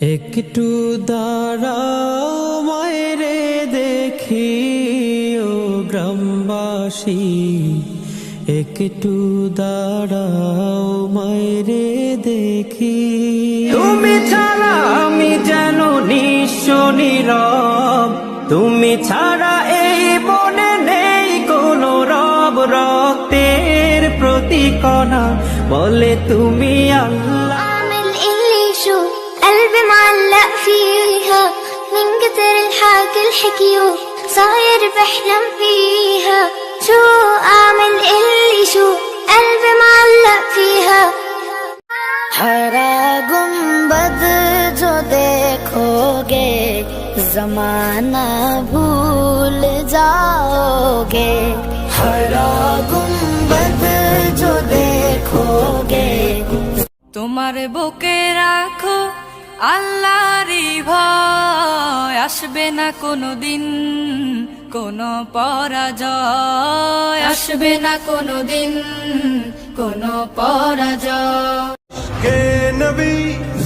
একটু দাঁড়াও মায়েরে দেখি ও গ্রামবাসী, একটু দাঁড়াও মায়েরে দেখি। তুমি ছাড়া আমি যেন নিঃস্ব নীরব, তুমি ছাড়া এই বনে নেই কোনো রব। রক্তের প্রতিকণা বলে তুমি আল্লাহ। قلبي معلق فيها من كتر الحكي الحكيو، صاير بحلم فيها. شو اعمل اللي شو قلبي معلق فيها. हरा गुंबद जो देखोगे जमाना भूल जाओगे. हरा गुंबद जो देखोगे। তোমার বুকে রাখো আল্লাহরই ভয়, আসবে না কোনো দিন কোনো পরাজয়, আসবে না কোনো দিন কোনো পরাজয়। ইশকে নবী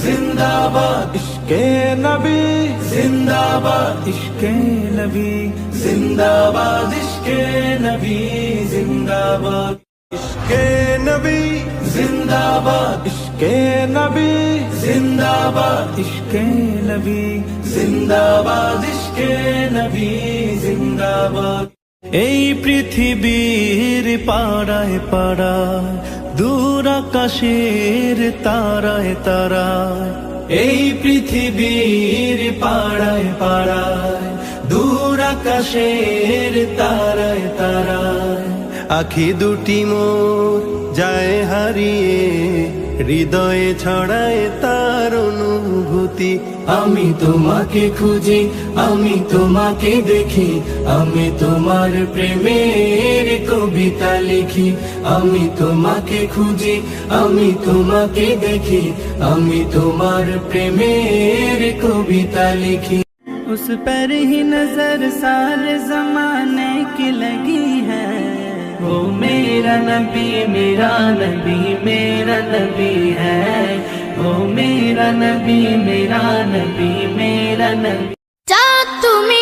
জিন্দাবাদ, ইশকে নবী জিন্দাবাদ, ইশকে নবী জিন্দাবাদ, ইশকে নবী জিন্দাবাদ, ইশকে নবী জিন্দাবাদ, ইশকে নবী জিন্দাবাদ, ইশকে নবী জিন্দাবাদ, ইশকে নবী জিন্দাবাদ। এই পৃথিবীর পাড়ায় পাড়ায়, দূর আকাশের তারায় তারায়, এই পৃথিবীর পাড়ায় পাড়ায়, দূর আকাশের তারায় তারায়, আখি দুটি মোর যায় হারিয়ে, হৃদয়ে ছড়ায় তার অনুভূতি। আমি তোমাকে খুঁজি, আমি তোমাকে দেখি, আমি তোমার প্রেমের কবিতা লিখি। আমি তোমাকে খুঁজি, আমি তোমাকে দেখি, আমি তোমার প্রেমের কবিতা লিখি। उस पर ही नजर सारे जमाने की लगी है, वो मेरा नबी मेरा नबी मेरा नबी है, वो मेरा नबी मेरा नबी मेरा नबी। चाँद तुम्हें